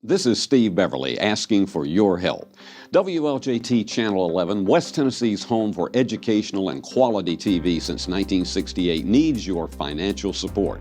This is Steve Beverly asking for your help. WLJT Channel 11, West Tennessee's home for educational and quality TV since 1968, needs your financial support.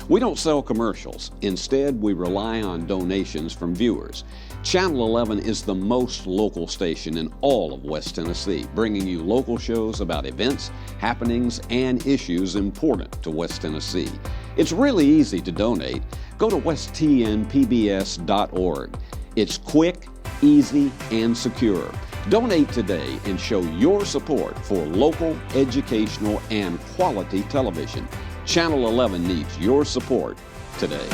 We don't sell commercials. Instead, we rely on donations from viewers. Channel 11 is the most local station in all of West Tennessee, bringing you local shows about events, happenings, and issues important to West Tennessee. It's really easy to donate. Go to westtnpbs.org. It's quick, easy, and secure. Donate today and show your support for local, educational, and quality television. Channel 11 needs your support today.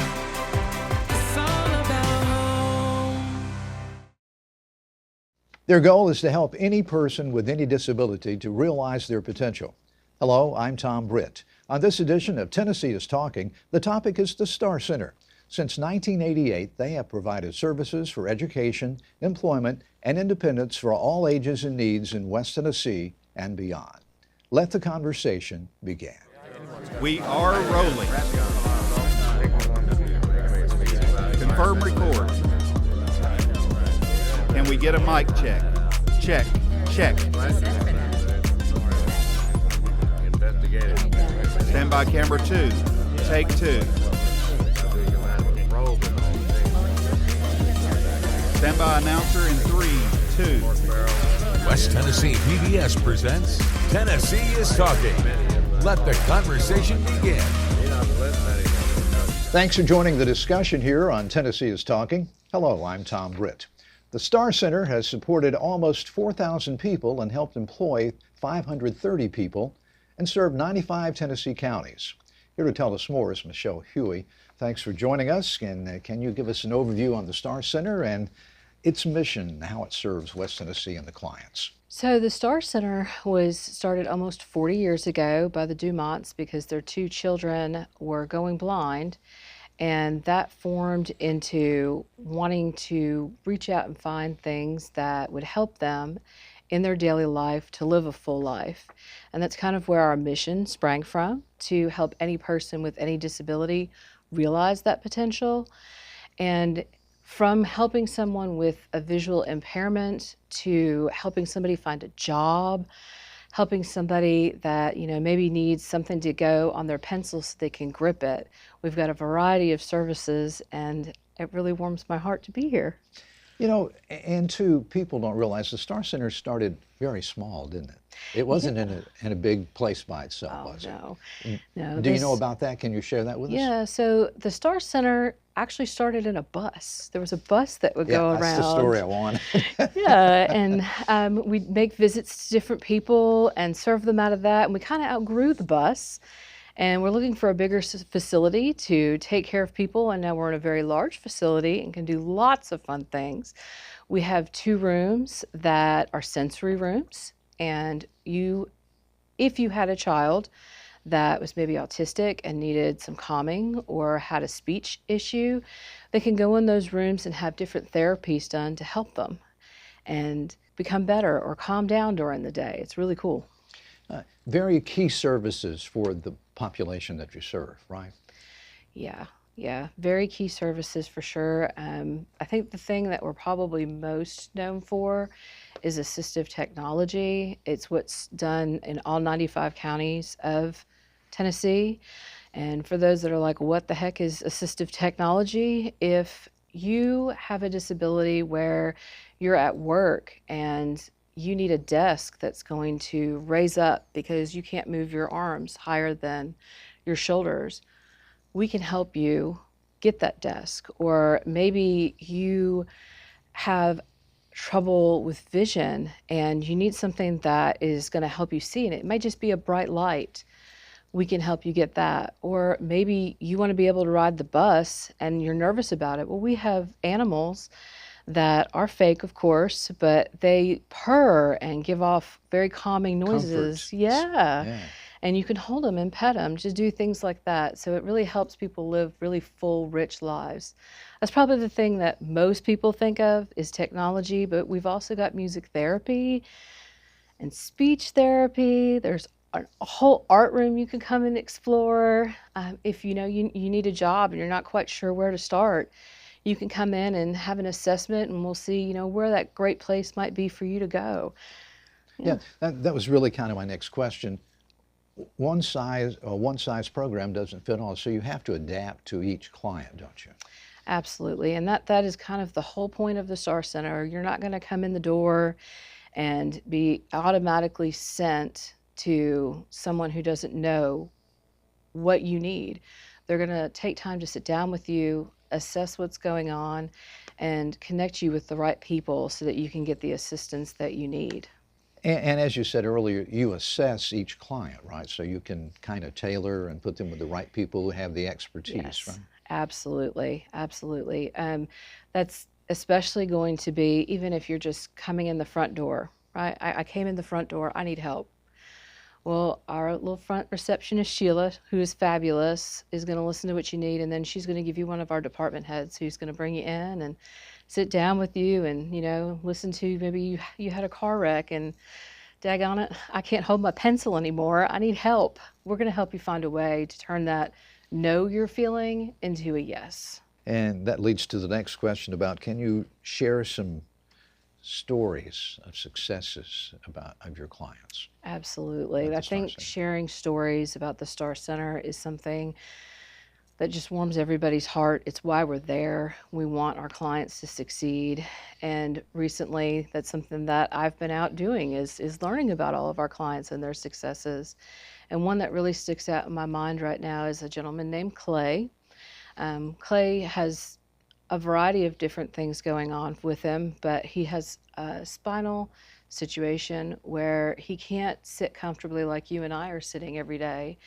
Their goal is to help any person with any disability to realize their potential. Hello, I'm Tom Britt. On this edition of Tennessee is Talking, the topic is the Star Center. Since 1988, they have provided services for education, employment, and independence for all ages and needs in West Tennessee and beyond. Let the conversation begin. We are rolling. Confirm record. Can we get a mic check? Check, check. Stand by camera 2. Take 2. Stand by announcer in 3, 2. West Tennessee PBS presents Tennessee is Talking. Let the conversation begin. Thanks for joining the discussion here on Tennessee is Talking. Hello, I'm Tom Britt. The Star Center has supported almost 4,000 people and helped employ 530 people and served 95 Tennessee counties. Here to tell us more is Michelle Huey. Thanks for joining us. And can you give us an overview on the Star Center and its mission, how it serves West Tennessee and the clients? So the Star Center was started almost 40 years ago by the Dumonts because their 2 children were going blind. And that formed into wanting to reach out and find things that would help them in their daily life to live a full life. And that's kind of where our mission sprang from, to help any person with any disability realize that potential. And from helping someone with a visual impairment to helping somebody find a job, helping somebody that, maybe needs something to go on their pencil so they can grip it. We've got a variety of services, and it really warms my heart to be here. And too, people don't realize the Star Center started very small, didn't it? It wasn't in a big place by itself, was it? No. Do you know about that? Can you share that with us? Yeah, so the Star Center actually started in a bus. There was a bus that would go around. That's the story I want. Yeah, and we'd make visits to different people and serve them out of that, and we kind of outgrew the bus. And we're looking for a bigger facility to take care of people, and now we're in a very large facility and can do lots of fun things. We have 2 rooms that are sensory rooms, and if you had a child that was maybe autistic and needed some calming or had a speech issue, they can go in those rooms and have different therapies done to help them and become better or calm down during the day. It's really cool. Very key services for the population that you serve, right? Yeah, very key services for sure. I think the thing that we're probably most known for is assistive technology. It's what's done in all 95 counties of Tennessee. And for those that are like, what the heck is assistive technology? If you have a disability where you're at work and you need a desk that's going to raise up because you can't move your arms higher than your shoulders, we can help you get that desk. Or maybe you have trouble with vision and you need something that is going to help you see, and it might just be a bright light. We can help you get that. Or maybe you want to be able to ride the bus and you're nervous about it. Well, we have animals that are fake, of course, but they purr and give off very calming noises. Comfort. Yeah. And you can hold them and pet them, just do things like that. So it really helps people live really full, rich lives. That's probably the thing that most people think of is technology, but we've also got music therapy and speech therapy. There's a whole art room you can come and explore. If you need a job and you're not quite sure where to start, you can come in and have an assessment, and we'll see, where that great place might be for you to go. Yeah, that was really kind of my next question. One size program doesn't fit all, so you have to adapt to each client, don't you? Absolutely. And that is kind of the whole point of the Star Center. You're not going to come in the door and be automatically sent to someone who doesn't know what you need. They're going to take time to sit down with you, assess what's going on, and connect you with the right people so that you can get the assistance that you need. And as you said earlier, you assess each client, right? So you can kind of tailor and put them with the right people who have the expertise, Yes, right? absolutely, absolutely. That's especially going to be even if you're just coming in the front door, right? I came in the front door, I need help. Well, our little front receptionist, Sheila, who is fabulous, is going to listen to what you need, and then she's going to give you one of our department heads who's going to bring you in and sit down with you and, listen to maybe you had a car wreck and daggone it, I can't hold my pencil anymore. I need help. We're going to help you find a way to turn that no you're feeling into a yes. And that leads to the next question about, can you share some stories of successes of your clients? Absolutely. At I the Star think Center. sharing stories about the Star Center is something that just warms everybody's heart. It's why we're there. We want our clients to succeed. And recently, that's something that I've been out doing is learning about all of our clients and their successes. And one that really sticks out in my mind right now is a gentleman named Clay. Clay has a variety of different things going on with him, but he has a spinal situation where he can't sit comfortably like you and I are sitting every day.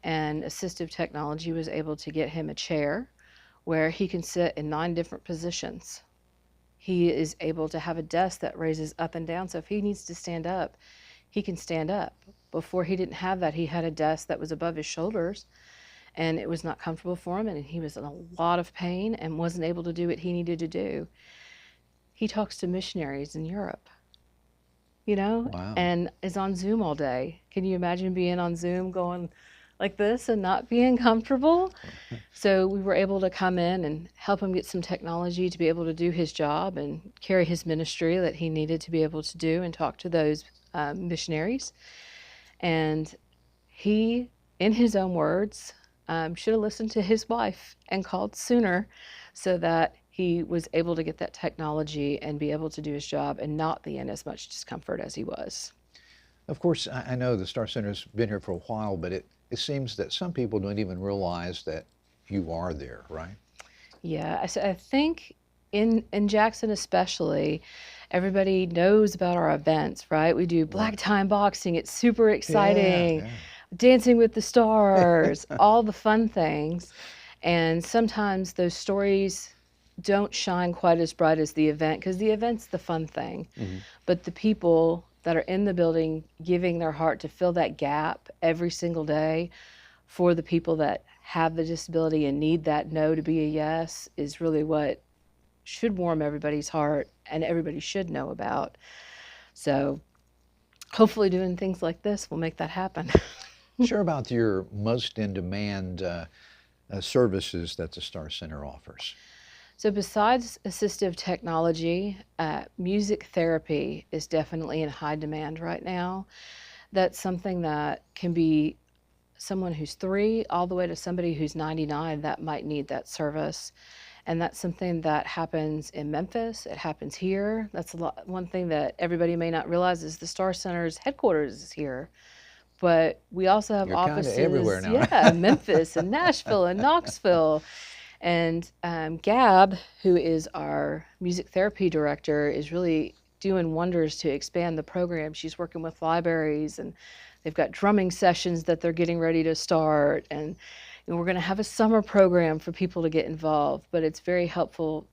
And assistive technology was able to get him a chair where he can sit in 9 different positions. He is able to have a desk that raises up and down, so if he needs to stand up, he can stand up. Before he didn't have that, he had a desk that was above his shoulders, and it was not comfortable for him, and he was in a lot of pain and wasn't able to do what he needed to do. He talks to missionaries in Europe, Wow. and is on Zoom all day. Can you imagine being on Zoom going like this and not being comfortable? So we were able to come in and help him get some technology to be able to do his job and carry his ministry that he needed to be able to do and talk to those missionaries. And he, in his own words, should have listened to his wife and called sooner so that he was able to get that technology and be able to do his job and not be in as much discomfort as he was. Of course, I know the Star Center's been here for a while, but it seems that some people don't even realize that you are there, right? Yeah, I think in Jackson especially, everybody knows about our events, right? We do black time boxing. It's super exciting. Yeah. Dancing with the Stars, all the fun things. And sometimes those stories don't shine quite as bright as the event because the event's the fun thing. Mm-hmm. But the people that are in the building giving their heart to fill that gap every single day for the people that have the disability and need that no to be a yes is really what should warm everybody's heart and everybody should know about. So hopefully doing things like this will make that happen. Share about your most in-demand services that the Star Center offers. So besides assistive technology, music therapy is definitely in high demand right now. That's something that can be someone who's 3 all the way to somebody who's 99 that might need that service. And that's something that happens in Memphis. It happens here. That's one thing that everybody may not realize is the Star Center's headquarters is here. But we also have You're offices everywhere now. Yeah, Memphis and Nashville and Knoxville. And Gab, who is our music therapy director, is really doing wonders to expand the program. She's working with libraries, and they've got drumming sessions that they're getting ready to start. And we're going to have a summer program for people to get involved. But it's very helpful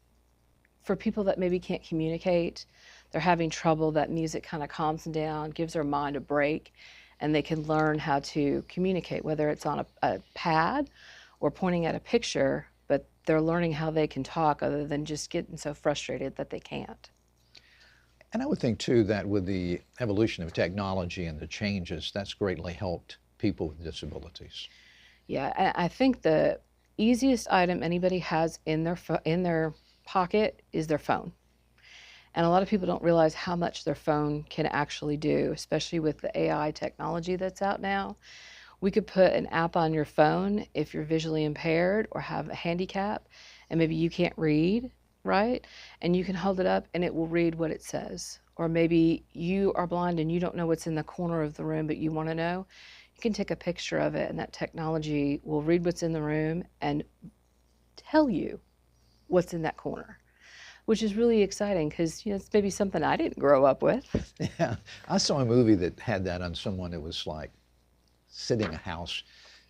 for people that maybe can't communicate. They're having trouble. That music kind of calms them down, gives their mind a break, and they can learn how to communicate, whether it's on a pad or pointing at a picture. But they're learning how they can talk other than just getting so frustrated that they can't. And I would think, too, that with the evolution of technology and the changes, that's greatly helped people with disabilities. Yeah, I think the easiest item anybody has in their pocket is their phone. And a lot of people don't realize how much their phone can actually do, especially with the AI technology that's out now. We could put an app on your phone if you're visually impaired or have a handicap and maybe you can't read, right? And you can hold it up and it will read what it says. Or maybe you are blind and you don't know what's in the corner of the room, but you want to know. You can take a picture of it and that technology will read what's in the room and tell you what's in that corner, which is really exciting because it's maybe something I didn't grow up with. Yeah, I saw a movie that had that on someone that was like sitting a house,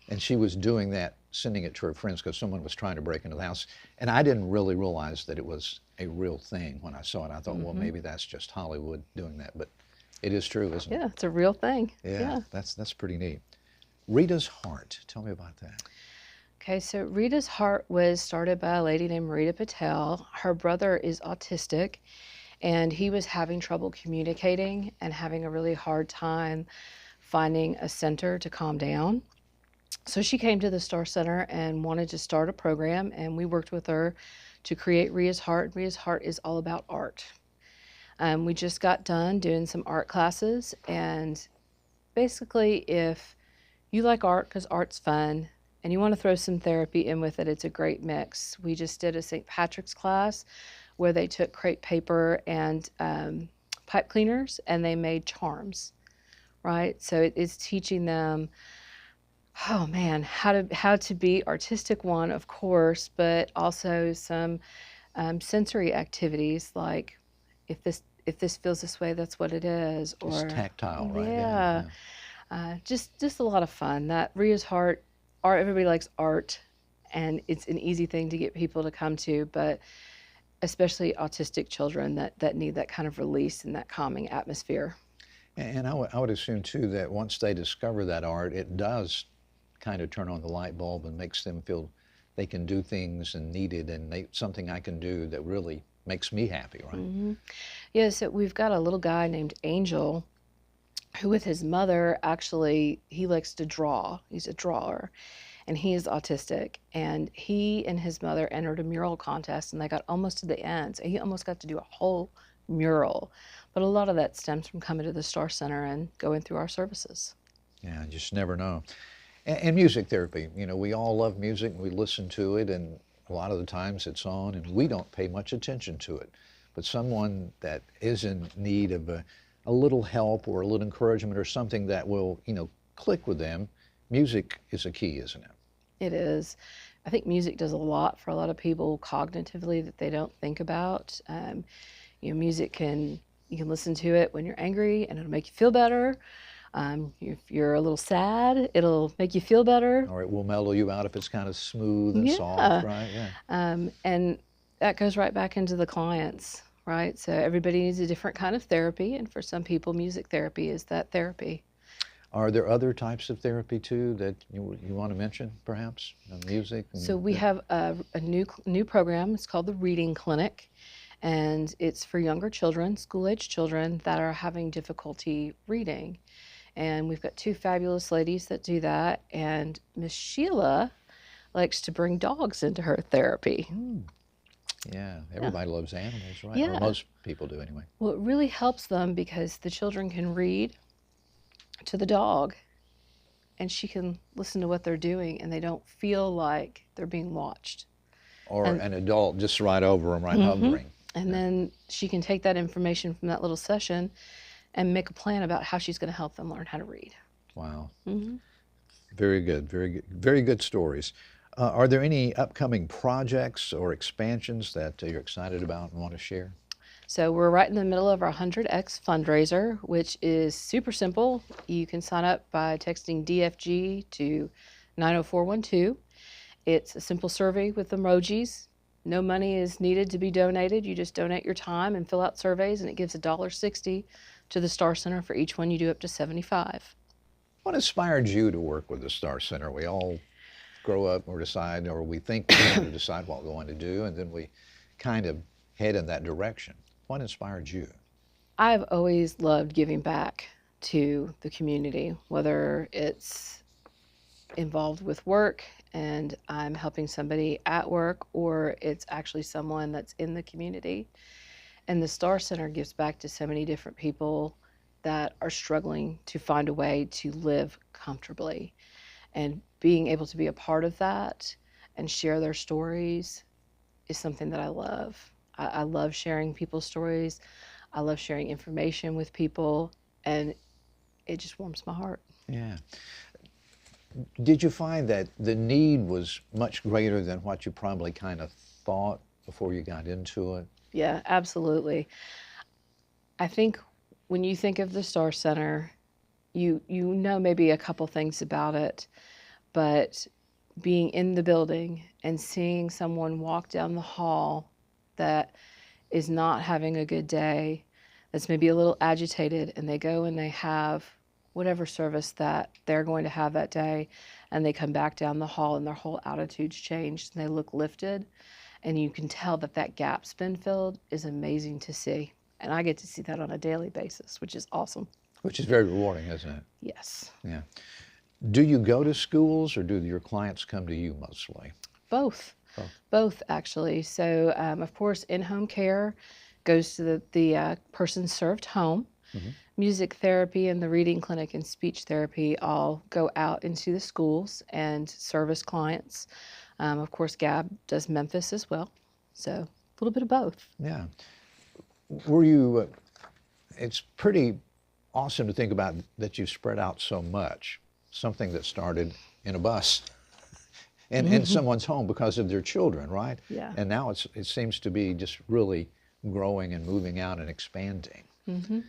and she was doing that, sending it to her friends because someone was trying to break into the house. And I didn't really realize that it was a real thing when I saw it. I thought, well, maybe that's just Hollywood doing that, but it is true, isn't it? Yeah, it's a real thing. Yeah, that's pretty neat. Rita's Heart, tell me about that. Okay, so Rita's Heart was started by a lady named Rita Patel. Her brother is autistic, and he was having trouble communicating and having a really hard time finding a center to calm down. So she came to the Star Center and wanted to start a program, and we worked with her to create Rita's Heart. Rita's Heart is all about art. We just got done doing some art classes, and basically if you like art because art's fun, and you want to throw some therapy in with it, it's a great mix. We just did a St. Patrick's class where they took crepe paper and pipe cleaners and they made charms, right? So it's teaching them, oh man, how to be artistic, one, of course, but also some sensory activities like if this feels this way, that's what it is. Or It's tactile, right? Yeah. Just a lot of fun. That Rita's Heart, art, everybody likes art, and it's an easy thing to get people to come to, but especially autistic children that need that kind of release and that calming atmosphere. And I would assume too that once they discover that art, it does kind of turn on the light bulb and makes them feel they can do things and need it, and something I can do that really makes me happy, right? Mm-hmm. Yeah, so we've got a little guy named Angel who with his mother, actually, he likes to draw. He's a drawer, and he is autistic. And he and his mother entered a mural contest, and they got almost to the end. So he almost got to do a whole mural. But a lot of that stems from coming to the Star Center and going through our services. Yeah, you just never know. And music therapy, we all love music, we listen to it, and a lot of the times it's on, and we don't pay much attention to it. But someone that is in need of a little help or a little encouragement or something that will, click with them, music is a key, isn't it? It is. I think music does a lot for a lot of people cognitively that they don't think about. Music you can listen to it when you're angry and it'll make you feel better. If you're a little sad, it'll make you feel better. Or it will mellow you out if it's kind of smooth and soft, right? Yeah. And that goes right back into the clients, right? So everybody needs a different kind of therapy, and for some people, music therapy is that therapy. Are there other types of therapy too that you want to mention, perhaps? Music? So we have a new program. It's called the Reading Clinic, and it's for younger children, school-age children that are having difficulty reading. And we've got two fabulous ladies that do that, and Miss Sheila likes to bring dogs into her therapy. Yeah, everybody loves animals, right? Yeah. Or most people do anyway. Well, it really helps them because the children can read to the dog, and she can listen to what they're doing, and they don't feel like they're being watched. Or an adult just right over them, right, hovering. And then she can take that information from that little session and make a plan about how she's going to help them learn how to read. Wow. Very good, very good, very good stories. Are there any upcoming projects or expansions that you're excited about and want to share? So we're right in the middle of our 100X fundraiser, which is super simple. You can sign up by texting DFG to 90412. It's a simple survey with emojis. No money is needed to be donated. You just donate your time and fill out surveys, and it gives $1.60 to the Star Center for each one you do up to 75. What inspired you to work with the Star Center? We all grow up or decide, or we think we're going to decide what we want to do, and then we kind of head in that direction. What inspired you? I've always loved giving back to the community, whether it's involved with work and I'm helping somebody at work, or it's actually someone that's in the community. And the Star Center gives back to so many different people that are struggling to find a way to live comfortably. And being able to be a part of that and share their stories is something that I love. I love sharing people's stories. I love sharing information with people, and it just warms my heart. Yeah. Did you find that the need was much greater than what you probably kind of thought before you got into it? Yeah, absolutely. I think when you think of the Star Center, you know maybe a couple things about it, but being in the building and seeing someone walk down the hall that is not having a good day, that's maybe a little agitated, and they go and they have whatever service that they're going to have that day, and they come back down the hall and their whole attitude's changed and they look lifted, and you can tell that that gap's been filled, is amazing to see. And I get to see that on a daily basis, which is awesome. Which is very rewarding, isn't it? Yes. Yeah. Do you go to schools, or do your clients come to you mostly? Both. Both, actually. So, of course, in-home care goes to the person served home. Mm-hmm. Music therapy and the reading clinic and speech therapy all go out into the schools and service clients. Of course, Gab does Memphis as well. So a little bit of both. Yeah. Were you, it's pretty awesome to think about that you spread out so much. Something that started in a bus and in someone's home because of their children, right? Yeah. And now it seems to be just really growing and moving out and expanding. Mm-hmm.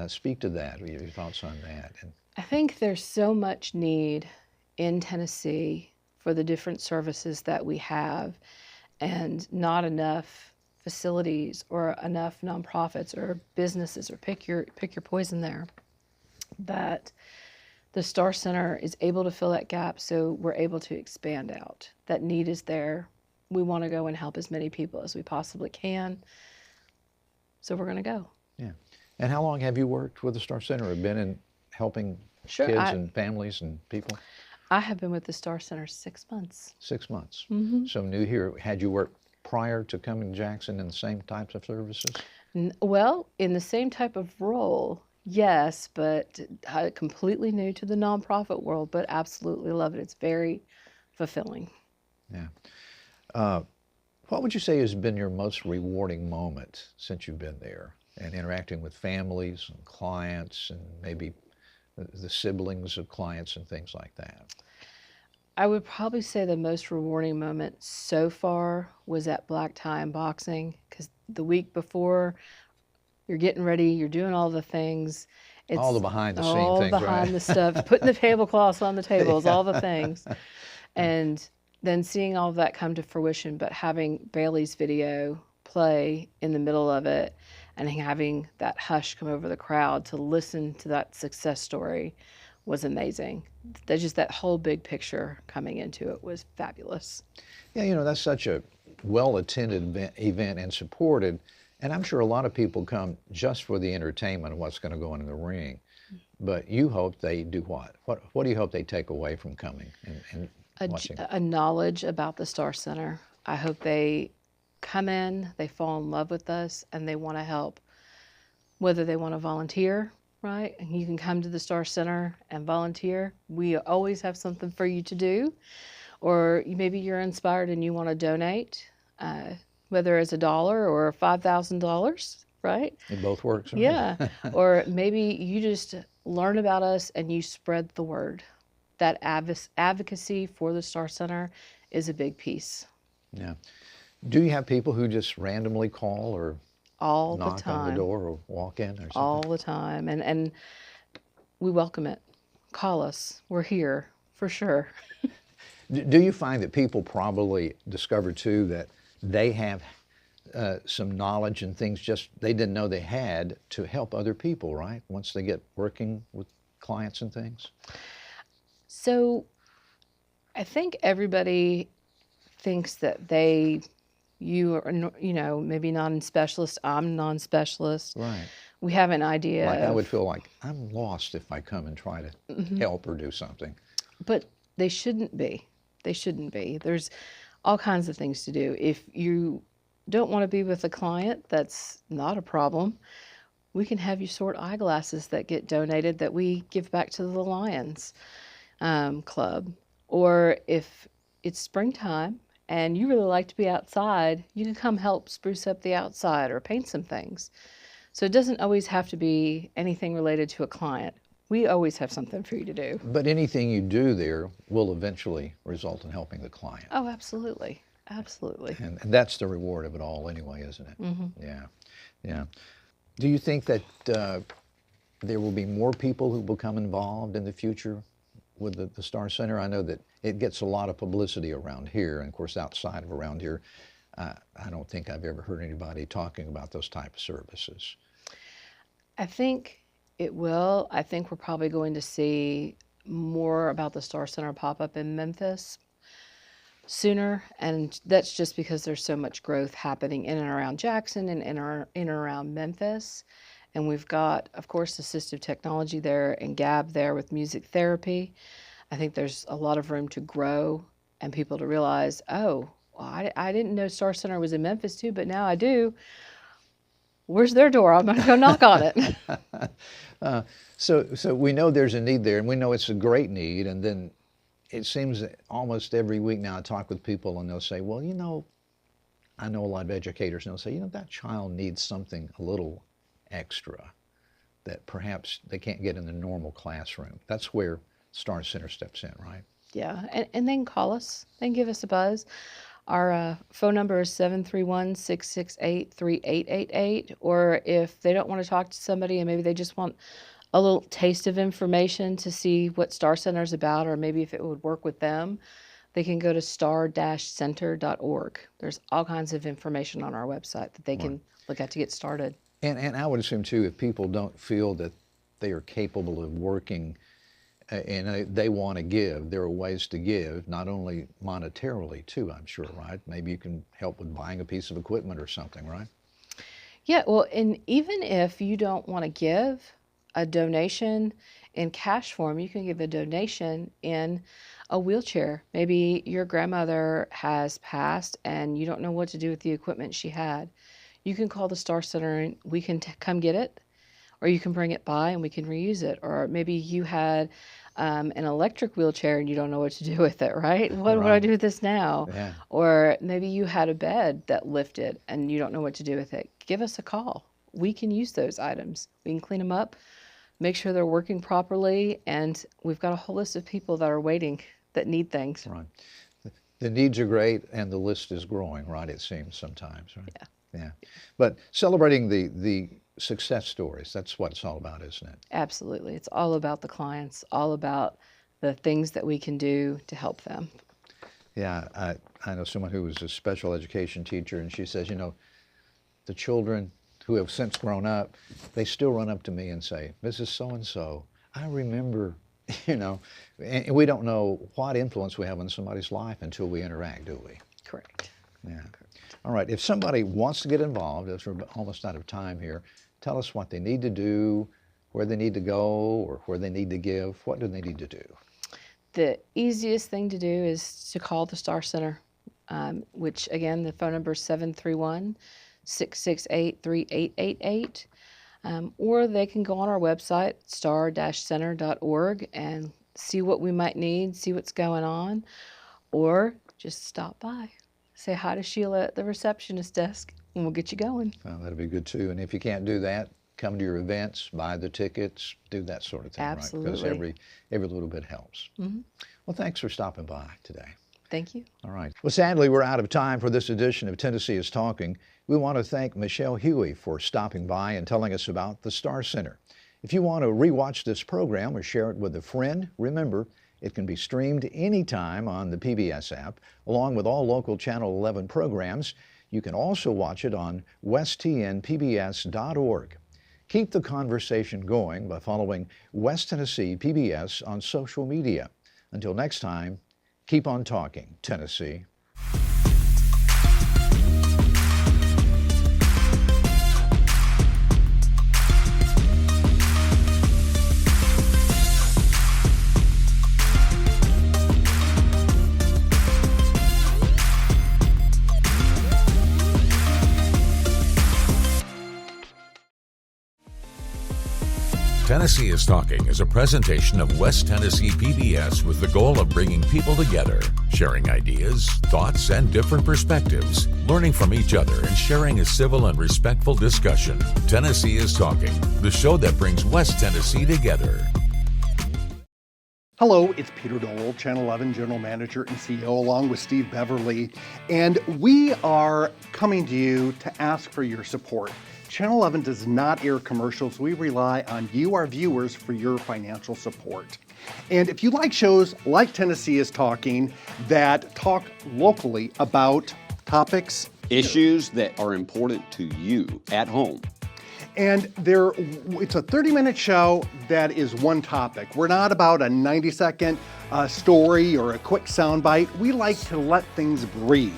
Speak to that, your thoughts on that. And I think there's so much need in Tennessee for the different services that we have, and not enough facilities or enough nonprofits or businesses, or pick your poison there, that the Star Center is able to fill that gap, so we're able to expand out. That need is there. We want to go and help as many people as we possibly can, so we're going to go. Yeah. And how long have you worked with the Star Center, or been in helping kids and families and people? I have been with the Star Center 6 months. 6 months. Mm-hmm. So new here. Had you worked prior to coming to Jackson in the same types of services? Well, in the same type of role, yes, but completely new to the nonprofit world, but absolutely love it. It's very fulfilling. Yeah. What would you say has been your most rewarding moment since you've been there, and interacting with families and clients and maybe the siblings of clients and things like that? I would probably say the most rewarding moment so far was at Black Tie and Boxing, because the week before, you're getting ready, you're doing all the things. It's all the behind-the-scenes all things, behind right? the stuff, putting the tablecloths on the tables, all the things. And then seeing all of that come to fruition, but having Bailey's video play in the middle of it and having that hush come over the crowd to listen to that success story was amazing. That whole big picture coming into it was fabulous. Yeah, you know, that's such a well-attended event and supported, and I'm sure a lot of people come just for the entertainment of what's going to go on in the ring. But you hope they do what? What do you hope they take away from coming and watching? A knowledge about the Star Center. I hope they come in, they fall in love with us, and they want to help. Whether they want to volunteer, right? And you can come to the Star Center and volunteer. We always have something for you to do. Or maybe you're inspired and you want to donate, whether it's $1 or $5,000, right? It both works, right? Yeah. Or maybe you just learn about us and you spread the word. That advocacy for the Star Center is a big piece. Yeah. Do you have people who just randomly call or all the knock time on the door or walk in or something? All the time, and we welcome it. Call us. We're here for sure. Do you find that people probably discover too that they have some knowledge and things just they didn't know they had to help other people, right? Once they get working with clients and things? So I think everybody thinks that you are, maybe non-specialist, I'm non-specialist. Right. We have an idea. Like I would feel like I'm lost if I come and try to help or do something. But they shouldn't be. They shouldn't be. There's all kinds of things to do. If you don't want to be with a client, that's not a problem. We can have you sort eyeglasses that get donated that we give back to the Lions Club. Or if it's springtime and you really like to be outside, you can come help spruce up the outside or paint some things. So it doesn't always have to be anything related to a client. We always have something for you to do. But anything you do there will eventually result in helping the client. Oh, absolutely. Absolutely. And that's the reward of it all anyway, isn't it? Mm-hmm. Yeah, yeah. Do you think that there will be more people who become involved in the future with the Star Center? I know that it gets a lot of publicity around here, and of course outside of around here, I don't think I've ever heard anybody talking about those type of services. I think it will. I think we're probably going to see more about the Star Center pop up in Memphis sooner, and that's just because there's so much growth happening in and around Jackson and in and around Memphis. And we've got, of course, assistive technology there and Gab there with music therapy. I think there's a lot of room to grow and people to realize, oh, well, I didn't know Star Center was in Memphis too, but now I do. Where's their door? I'm going to go knock on it. So we know there's a need there, and we know it's a great need, and then it seems that almost every week now I talk with people and they'll say, well, you know, I know a lot of educators, and they'll say, you know, that child needs something a little extra that perhaps they can't get in the normal classroom. That's where Star Center steps in, right? Yeah, and they can call us. They can give us a buzz. Our phone number is 731-668-3888, or if they don't want to talk to somebody and maybe they just want a little taste of information to see what Star Center is about, or maybe if it would work with them, they can go to star-center.org. There's all kinds of information on our website that they can look at to get started. And I would assume, too, if people don't feel that they are capable of working and they want to give, there are ways to give, not only monetarily, too, I'm sure, right? Maybe you can help with buying a piece of equipment or something, right? Yeah, well, and even if you don't want to give a donation in cash form, you can give a donation in a wheelchair. Maybe your grandmother has passed and you don't know what to do with the equipment she had. You can call the Star Center and we can come get it, or you can bring it by and we can reuse it. Or maybe you had an electric wheelchair and you don't know what to do with it, right? What do I do with this now? Yeah. Or maybe you had a bed that lifted and you don't know what to do with it. Give us a call. We can use those items. We can clean them up, make sure they're working properly, and we've got a whole list of people that are waiting that need things. Right. The needs are great and the list is growing, right, it seems sometimes, right? Yeah. Yeah. But celebrating the success stories, that's what it's all about, isn't it? Absolutely. It's all about the clients, all about the things that we can do to help them. Yeah, I know someone who was a special education teacher, and she says, you know, the children who have since grown up, they still run up to me and say, Mrs. So-and-so, I remember, you know, and we don't know what influence we have on somebody's life until we interact, do we? Correct. Yeah. All right, if somebody wants to get involved, as we're almost out of time here, tell us what they need to do, where they need to go, or where they need to give. What do they need to do? The easiest thing to do is to call the Star Center, which again, the phone number is 731-668-3888. Or they can go on our website, star-center.org, and see what we might need, see what's going on, or just stop by. Say hi to Sheila at the receptionist desk, and we'll get you going. Well, that'd be good too. And if you can't do that, come to your events, buy the tickets, do that sort of thing, Absolutely. right? Because every little bit helps. Mm-hmm. Well, thanks for stopping by today. Thank you. All right. Well, sadly, we're out of time for this edition of Tennessee is Talking. We want to thank Michelle Huey for stopping by and telling us about the Star Center. If you want to rewatch this program or share it with a friend, remember, it can be streamed anytime on the PBS app, along with all local Channel 11 programs. You can also watch it on westtnpbs.org. Keep the conversation going by following West Tennessee PBS on social media. Until next time, keep on talking, Tennessee. Tennessee is Talking is a presentation of West Tennessee PBS with the goal of bringing people together, sharing ideas, thoughts, and different perspectives, learning from each other and sharing a civil and respectful discussion. Tennessee is Talking, the show that brings West Tennessee together. Hello, it's Peter Dole, Channel 11 General Manager and CEO, along with Steve Beverly, and we are coming to you to ask for your support. Channel 11 does not air commercials. We rely on you, our viewers, for your financial support. And if you like shows like Tennessee is Talking that talk locally about topics, Issues that are important to you at home. and it's a 30-minute show that is one topic. We're not about a 90-second story or a quick soundbite. We like to let things breathe.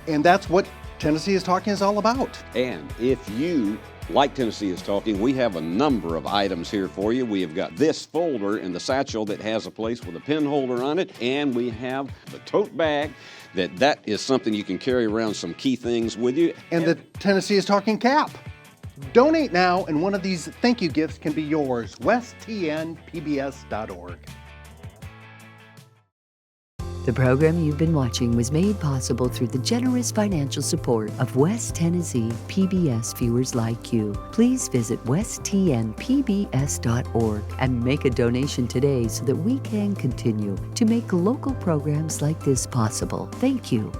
And that's what Tennessee is Talking is all about. And if you like Tennessee is Talking, we have a number of items here for you. We have got this folder in the satchel that has a place with a pen holder on it, and we have the tote bag that is something you can carry around some key things with you. And the Tennessee is Talking cap. Donate now, and one of these thank you gifts can be yours. WestTNPBS.org. The program you've been watching was made possible through the generous financial support of West Tennessee PBS viewers like you. Please visit WestTNPBS.org and make a donation today so that we can continue to make local programs like this possible. Thank you.